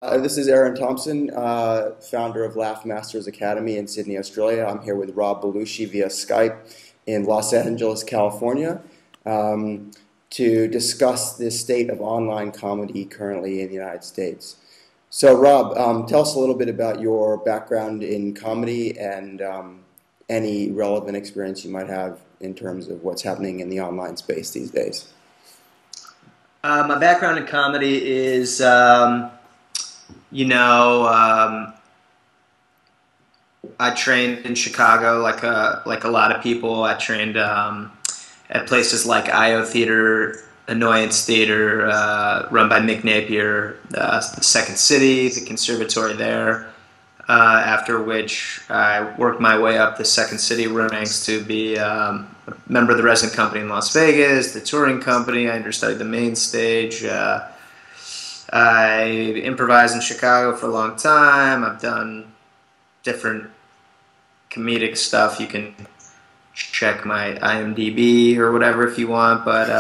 This is Eran Thomson, founder of Laugh Masters Academy in Sydney, Australia. I'm here with Rob Belushi via Skype in Los Angeles, California, to discuss the state of online comedy currently in the United States. So, Rob, tell us a little bit about your background in comedy and any relevant experience you might have in terms of what's happening in the online space these days. My background in comedy is, I trained in Chicago like a lot of people. I trained at places like IO Theater, Annoyance Theater, run by Mick Napier, the Second City, the conservatory there. After which I worked my way up the Second City ranks to be a member of the resident company in Las Vegas, the touring company. I understudied the main stage. I improvised in Chicago for a long time. I've done different comedic stuff. You can check my IMDb or whatever if you want, but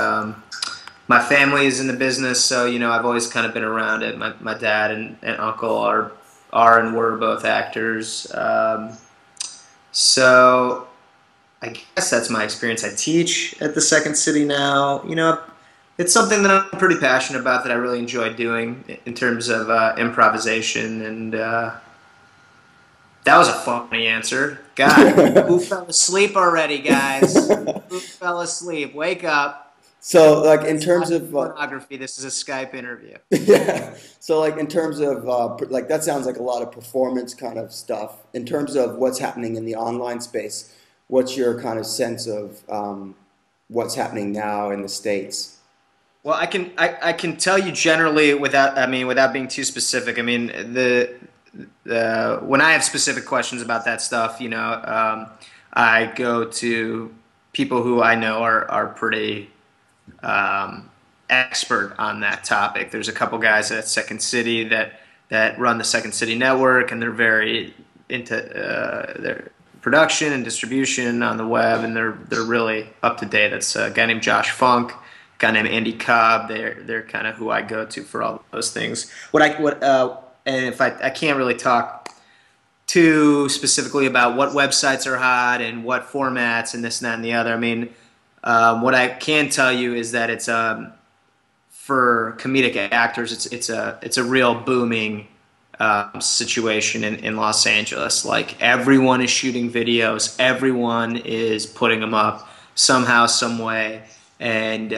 my family is in the business, so I've always kind of been around it. My dad and uncle are and were both actors. So I guess that's my experience. I teach at the Second City now. It's something that I'm pretty passionate about, that I really enjoy doing in terms of improvisation. And that was a funny answer. God, who fell asleep already, guys? Who fell asleep? Wake up. So, like, in terms of pornography, this is a Skype interview. Yeah. So, like, in terms of like, that sounds like a lot of performance kind of stuff. In terms of what's happening in the online space, what's your kind of sense of what's happening now in the States? Well, I can tell you generally without being too specific. I mean, when I have specific questions about that stuff, I go to people who I know are pretty expert on that topic. There's a couple guys at Second City that run the Second City network, and they're very into their production and distribution on the web, and they're really up to date. That's a guy named Josh Funk, a guy named Andy Cobb. They're kind of who I go to for all those things. And if I can't really talk too specifically about what websites are hot and what formats and this and that and the other. I mean, what I can tell you is that it's for comedic actors, it's a real booming situation in Los Angeles. Like, everyone is shooting videos, everyone is putting them up somehow, some way, and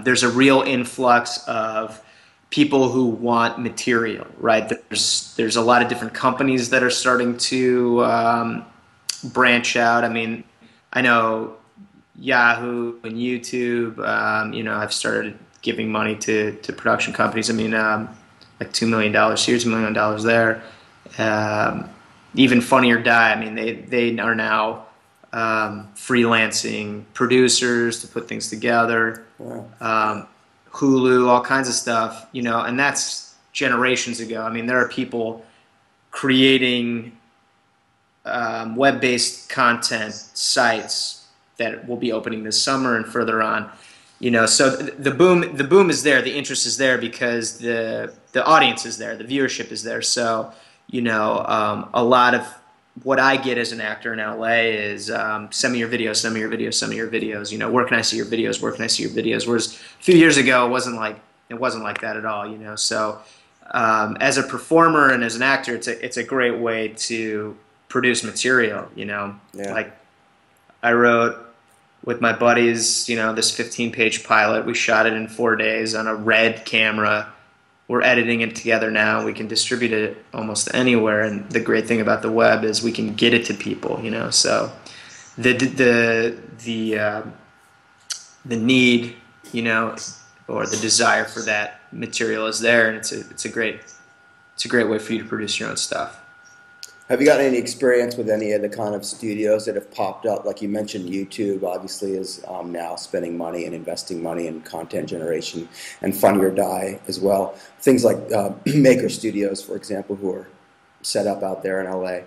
there's a real influx of people who want material. Right? There's a lot of different companies that are starting to branch out. I mean, I know Yahoo and YouTube, I've started giving money to production companies. I mean, like $2 million here, $2 million there. Even Funny or Die, I mean, they are now freelancing producers to put things together. Wow. Hulu, all kinds of stuff, and that's generations ago. I mean, there are people creating web-based content sites that will be opening this summer and further on. So the boom is there, the interest is there because the audience is there, the viewership is there. So a lot of what I get as an actor in LA is send me your videos, send me your videos, send me your videos. Where can I see your videos? Where can I see your videos? Whereas a few years ago, it wasn't like that at all. So as a performer and as an actor, it's a great way to produce material. Yeah. Like, I wrote with my buddies, this 15-page pilot. We shot it in 4 days on a Red camera. We're editing it together now. We can distribute it almost anywhere, and the great thing about the web is we can get it to people. So the need, or the desire for that material is there, and it's a great way for you to produce your own stuff. Have you got any experience with any of the kind of studios that have popped up? Like you mentioned, YouTube obviously is now spending money and investing money in content generation, and Funny or Die as well. Things like Maker Studios, for example, who are set up out there in LA.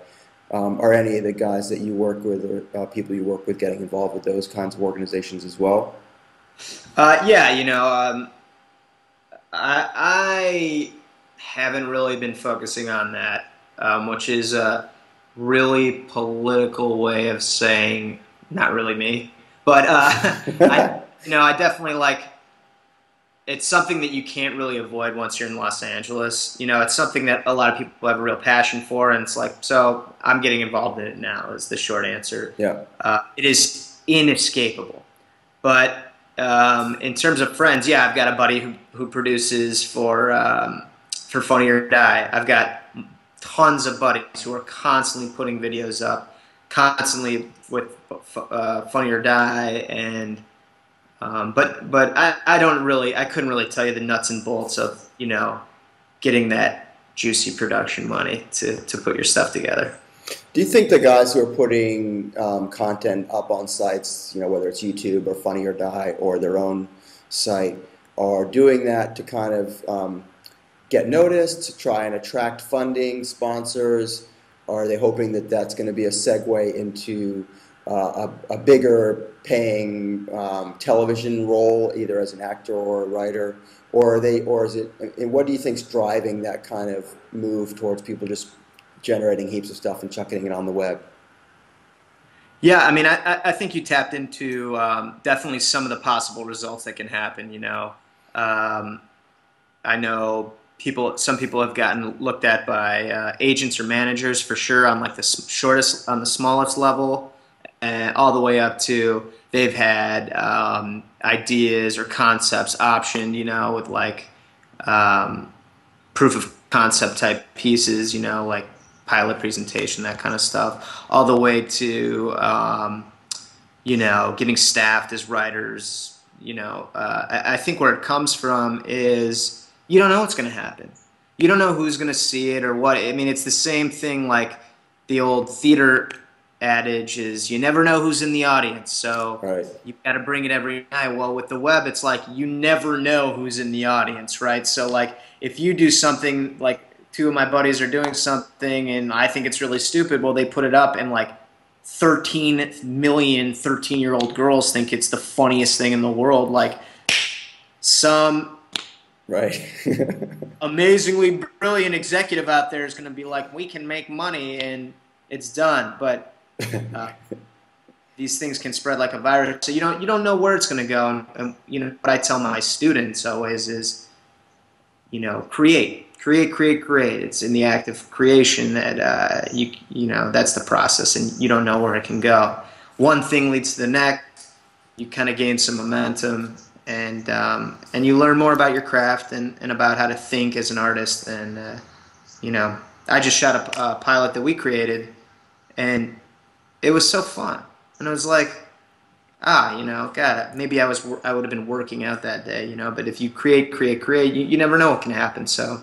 Are any of the guys that you work with or people you work with getting involved with those kinds of organizations as well? Yeah, I haven't really been focusing on that, which is a really political way of saying not really me. But I definitely like. It's something that you can't really avoid once you're in Los Angeles. It's something that a lot of people have a real passion for, and it's like, so I'm getting involved in it now. Is the short answer. Yeah. It is inescapable. But in terms of friends, yeah, I've got a buddy who produces for Funny or Die. I've got tons of buddies who are constantly putting videos up, constantly with Funny or Die, and but I couldn't really tell you the nuts and bolts of getting that juicy production money to put your stuff together. Do you think the guys who are putting content up on sites, whether it's YouTube or Funny or Die or their own site, are doing that to kind of get noticed, to try and attract funding, sponsors? Or are they hoping that that's going to be a segue into a bigger paying television role, either as an actor or a writer? Or is it? And what do you think's driving that kind of move towards people just generating heaps of stuff and chucking it on the web? Yeah, I mean, I think you tapped into definitely some of the possible results that can happen. I know some people have gotten looked at by agents or managers for sure on like the smallest level, and all the way up to they've had ideas or concepts optioned, with like proof of concept type pieces, like pilot presentation, that kind of stuff, all the way to getting staffed as writers. I think where it comes from is you don't know what's going to happen. You don't know who's going to see it or what. I mean, it's the same thing like the old theater adage is you never know who's in the audience, so Right. you got to bring it every night. Well, with the web, it's like you never know who's in the audience, right? So like if you do something, like two of my buddies are doing something and I think it's really stupid, well, they put it up and like 13 million 13-year-old girls think it's the funniest thing in the world. Like some Right. amazingly brilliant executive out there is going to be like, we can make money and it's done. But these things can spread like a virus, so you don't know where it's going to go. And what I tell my students always is, create. It's in the act of creation that that's the process, and you don't know where it can go. One thing leads to the next. You kind of gain some momentum, and you learn more about your craft and about how to think as an artist. And I just shot a pilot that we created, and it was so fun. And it was like, God, maybe I would have been working out that day, But if you create, you never know what can happen. So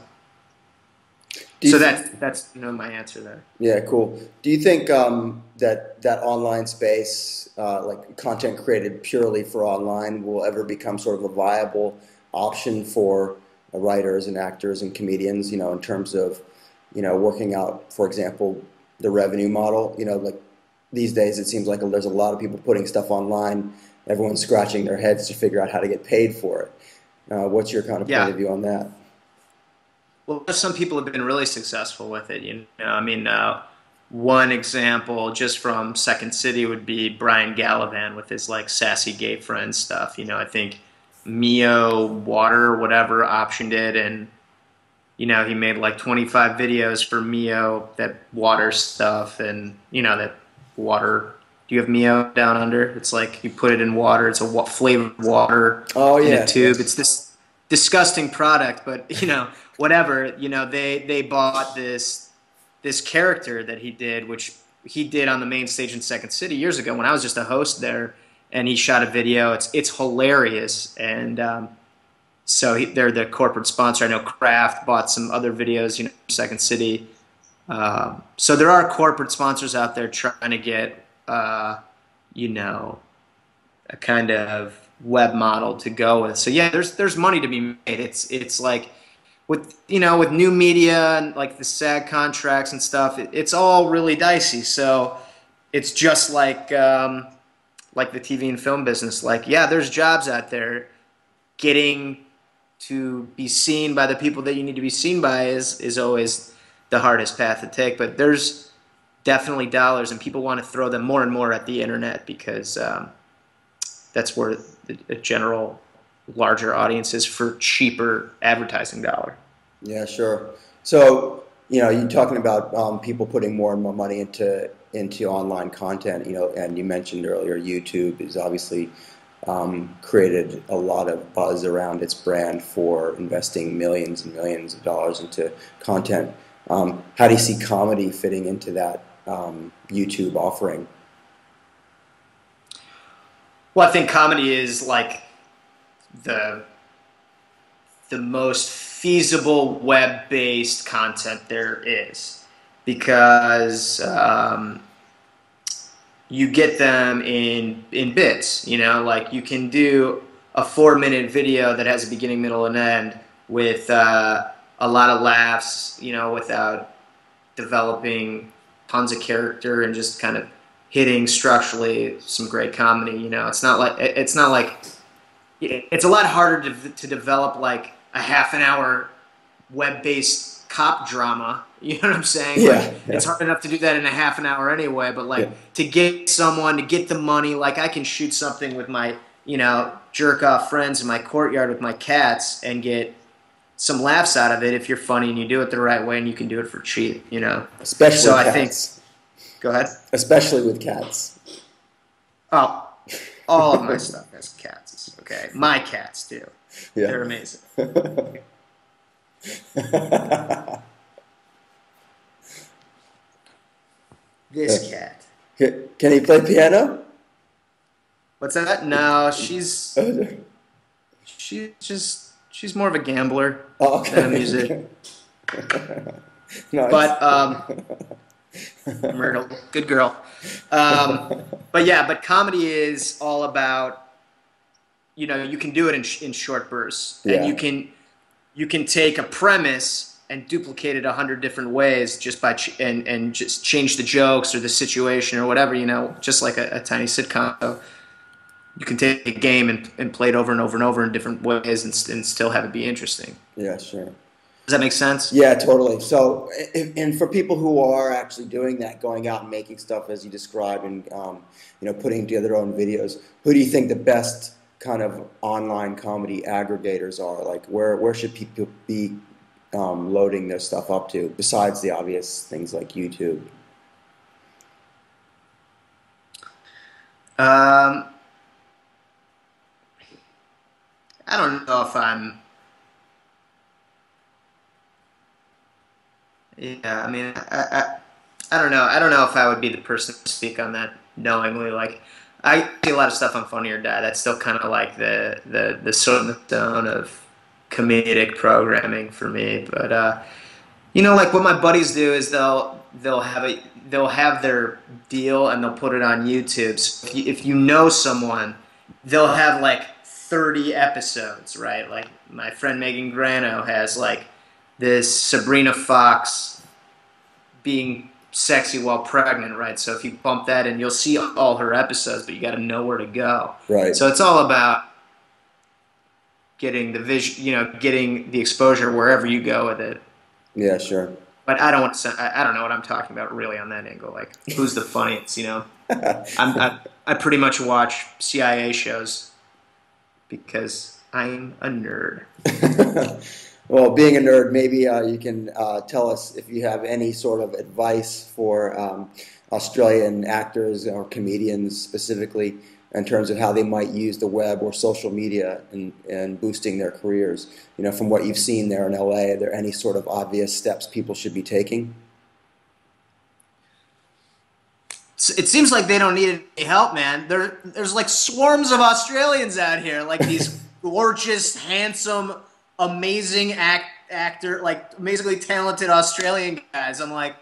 that's my answer there. Yeah, cool. Do you think that online space, like content created purely for online, will ever become sort of a viable option for writers and actors and comedians? In terms of working out, for example, the revenue model. Like these days, it seems like there's a lot of people putting stuff online. Everyone's scratching their heads to figure out how to get paid for it. What's your kind of point of view on that? Well, some people have been really successful with it. I mean, one example just from Second City would be Brian Gallivan with his like sassy gay friend stuff. I think Mio Water, whatever, optioned it, and he made like 25 videos for Mio, that water stuff, and that water. Do you have Mio down under? It's like you put it in water. It's a flavored water in a tube. It's this disgusting product, but whatever. They bought this character that he did, which he did on the main stage in Second City years ago when I was just a host there, and he shot a video. It's hilarious, and so they're the corporate sponsor. I know Kraft bought some other videos, Second City. So there are corporate sponsors out there trying to get, a kind of web model to go with. So yeah, there's money to be made. It's like with new media and like the SAG contracts and stuff. It's all really dicey. So it's just like the TV and film business. Like, yeah, there's jobs out there. Getting to be seen by the people that you need to be seen by is always the hardest path to take. But there's definitely dollars, and people want to throw them more and more at the internet because that's where the general larger audience is for cheaper advertising dollar. Yeah, sure. So, you're talking about people putting more and more money into online content, and you mentioned earlier YouTube is obviously created a lot of buzz around its brand for investing millions and millions of dollars into content. How do you see comedy fitting into that YouTube offering? Well, I think comedy is like the most feasible web-based content there is, because you get them in bits. Like you can do a 4-minute video that has a beginning, middle, and end with a lot of laughs, without developing tons of character and just kind of hitting structurally some great comedy. It's not like it's a lot harder to develop like a half-an-hour web-based cop drama. You know what I'm saying? Yeah, like, yeah. It's hard enough to do that in a half an hour anyway, but like to get someone to get the money, like I can shoot something with my, jerk off friends in my courtyard with my cats and get some laughs out of it if you're funny and you do it the right way, and you can do it for cheap, Especially so with I cats. think, go ahead. Especially with cats. Oh, all of my stuff has cats. Okay, my cats too. Yeah. They're amazing. This cat. Can he play piano? What's that? No, she's more of a gambler than a musician. Nice. But Myrtle, good girl. But comedy is all about, you can do it in short bursts, and you can take a premise and duplicate it 100 different ways just by and just change the jokes or the situation or whatever, just like a tiny sitcom. So you can take a game and play it over and over and over in different ways and still have it be interesting. Yeah, sure. Does that make sense? Yeah, totally. So, and for people who are actually doing that, going out and making stuff as you described, and putting together their own videos, who do you think the best kind of online comedy aggregators are? Like, where should people be loading their stuff up to, besides the obvious things like YouTube? I don't know if I'm. Yeah, I mean, I don't know. I don't know if I would be the person to speak on that knowingly. Like, I see a lot of stuff on Funny or Die. That's still kind of like the sort of tone of comedic programming for me. But like what my buddies do is they'll have their deal and they'll put it on YouTube. So if you know someone, they'll have like 30 episodes, right? Like my friend Megan Grano has like this Sabrina Fox being sexy while pregnant, right? So if you bump that in, you'll see all her episodes, but you got to know where to go. Right. So it's all about getting the vision, getting the exposure wherever you go with it. Yeah, sure. But I don't want to. I don't know what I'm talking about really on that angle. Like, who's the funniest? I pretty much watch CIA shows because I'm a nerd. Well, being a nerd, maybe you can tell us if you have any sort of advice for Australian actors or comedians specifically in terms of how they might use the web or social media in boosting their careers. From what you've seen there in LA, are there any sort of obvious steps people should be taking? It seems like they don't need any help, man. There's like swarms of Australians out here, like these gorgeous, handsome, amazing actor, like amazingly talented Australian guys. I'm like,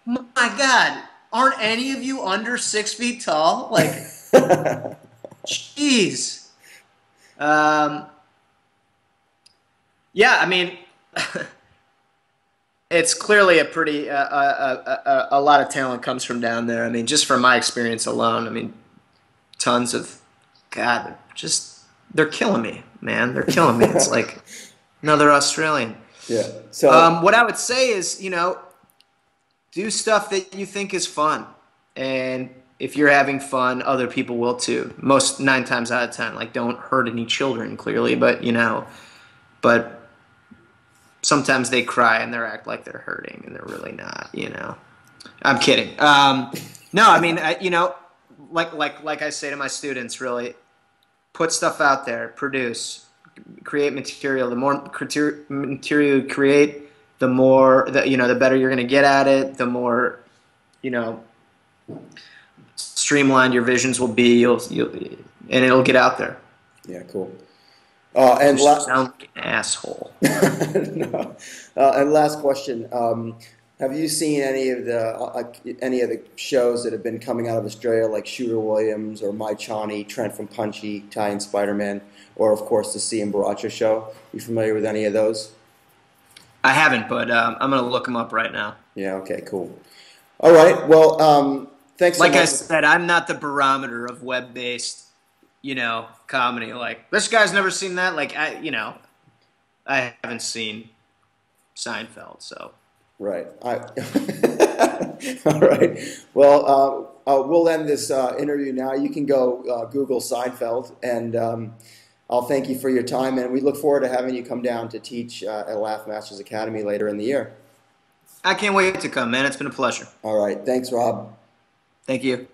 my God, aren't any of you under 6 feet tall? Like, jeez. Yeah, I mean, it's clearly a pretty a lot of talent comes from down there. I mean, just from my experience alone, I mean, tons of, God, they're killing me. man. They're killing me. It's like another Australian. Yeah. So What I would say is, do stuff that you think is fun, and if you're having fun, other people will too. Most 9 times out of 10, like don't hurt any children, clearly, but sometimes they cry and they act like they're hurting and they're really not. I'm kidding. No, I mean, like I say to my students, really, put stuff out there, produce, create material. The more material you create, the more the better you're going to get at it. The more streamlined your visions will be. And it'll get out there. Yeah, cool. And sound like an asshole. No. And last question: have you seen any of the shows that have been coming out of Australia, like Shooter Williams or My Chani, Trent from Punchy, Italian Spider-Man, or of course the C and Baracha show? You familiar with any of those? I haven't, but I'm going to look them up right now. Yeah. Okay. Cool. All right. Well, thanks. Like I said, I'm not the barometer of web-based, comedy. Like, this guy's never seen that. Like, I haven't seen Seinfeld, so. Right. All right. Well, we'll end this interview now. You can go Google Seinfeld, and I'll thank you for your time, and we look forward to having you come down to teach at Laugh Masters Academy later in the year. I can't wait to come, man. It's been a pleasure. All right. Thanks, Rob. Thank you.